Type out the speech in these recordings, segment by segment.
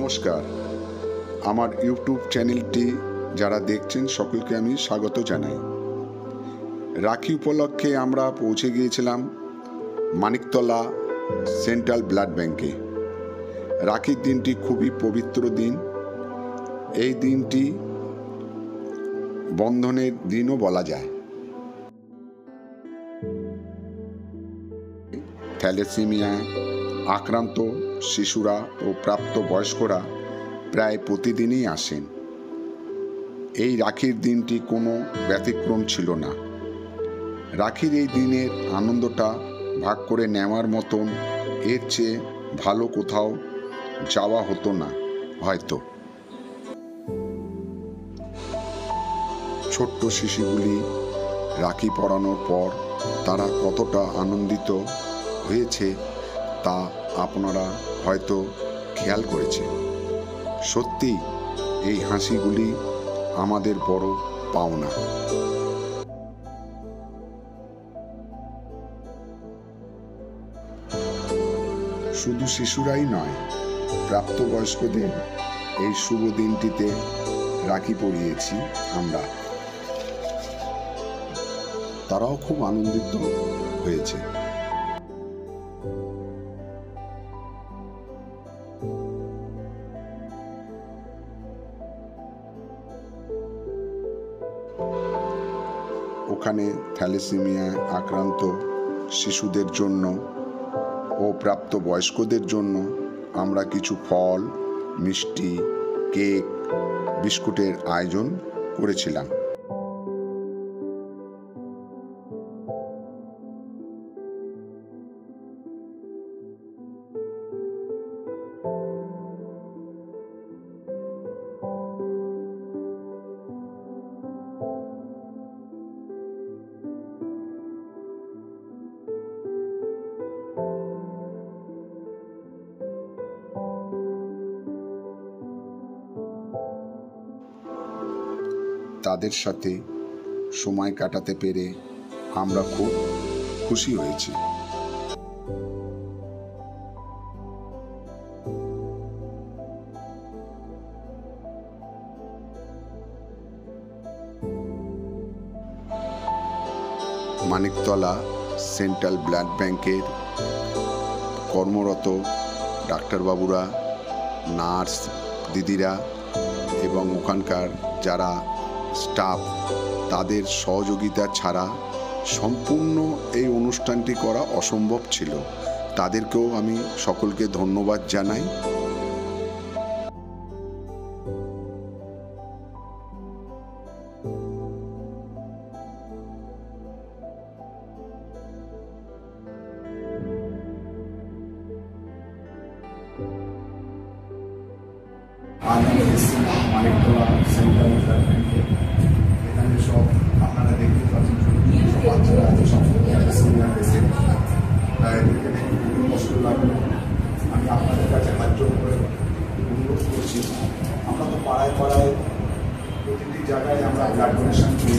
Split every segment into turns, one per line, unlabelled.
নমস্কার। আমার ইউটিউব চ্যানেলটি যারা দেখছেন সকলকে আমি স্বাগত জানাই। রাখি উপলক্ষে আমরা পৌঁছে গিয়েছিলাম মানিকতলা সেন্ট্রাল ব্লাড ব্যাংকে। রাখির দিনটি খুবই পবিত্র দিন। এই দিনটি বন্ধনের দিনও বলা যায়। থ্যালাসেমিয়ায় আক্রান্ত শিশুরা ও প্রাপ্তবয়স্করা প্রায় প্রতিদিনই আসেন। এই রাখির দিনটি কোনো ব্যতিক্রম ছিল না। রাখির এই দিনের আনন্দটা ভাগ করে নেওয়ার মতন এর চেয়ে ভালো কোথাও যাওয়া হতো না হয়তো। ছোট্ট শিশুগুলি রাখি পরানোর পর তারা কতটা আনন্দিত হয়েছে তা আপনারা হয়তো খেয়াল করেছেন। সত্যি এই হাসিগুলি আমাদের বড় পাওনা। শুধু শিশুরাই নয়, প্রাপ্তবয়স্কদের এই শুভ দিনটিতে রাখি পরিয়েছি আমরা। তারাও খুব আনন্দিত হয়েছে। ওখানে থ্যালাসেমিয়ায় আক্রান্ত শিশুদের জন্য ও প্রাপ্তবয়স্কদের জন্য আমরা কিছু ফল, মিষ্টি, কেক, বিস্কুটের আয়োজন করেছিলাম। তাদের সাথে সময় কাটাতে পেরে আমরা খুব খুশি হয়েছি। মানিকতলা সেন্ট্রাল ব্লাড ব্যাংকের কর্মরত ডাক্তারবাবুরা, নার্স দিদিরা এবং ওখানকার যারা স্টাফ, তাদের সহযোগিতা ছাড়া সম্পূর্ণ এই অনুষ্ঠানটি করা অসম্ভব ছিল। তাদেরকেও আমি সকলকে ধন্যবাদ জানাই।
মানিকতলা সেন্ট্রাল ব্লাড ব্যাংকে এখানে সব আপনারা দেখতে পাচ্ছেন বাচ্চারা আছে, সব তাই এখানে খুবই কষ্ট লাগলো। আমি আপনাদের কাছে হাত জোর করে অনুরোধ করছি, আমরা তো পাড়ায় পাড়ায় প্রতিটি জায়গায় আমরা ব্লাড ডোনেশন করি,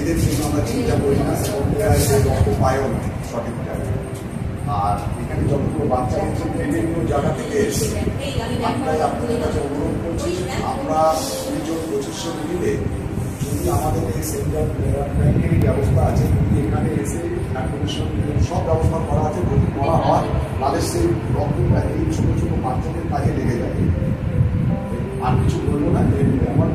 এদের জন্য আমরা চিন্তা করি না এবং এরা এসে রক্ত পায়ও না সঠিক জায়গায়। আর এখানে যতগুলো বাচ্চা হচ্ছে বিভিন্ন জায়গা থেকে এসে আমরাই আপনাদের কাছে অনুরোধ করছি, আমরা 20-25 মিলে যদি আমাদের এই সেন্ট্রাল ব্লাড ব্যাংকের ব্যবস্থা আছে, যদি এখানে এসে সব ব্যবস্থা করা আছে, যদি করা হয় তাহলে সেই রক্তটা এই ছোটো ছোটো বাচ্চাদের কাজে লেগে যাবে। আর কিছু বলবো না। আমার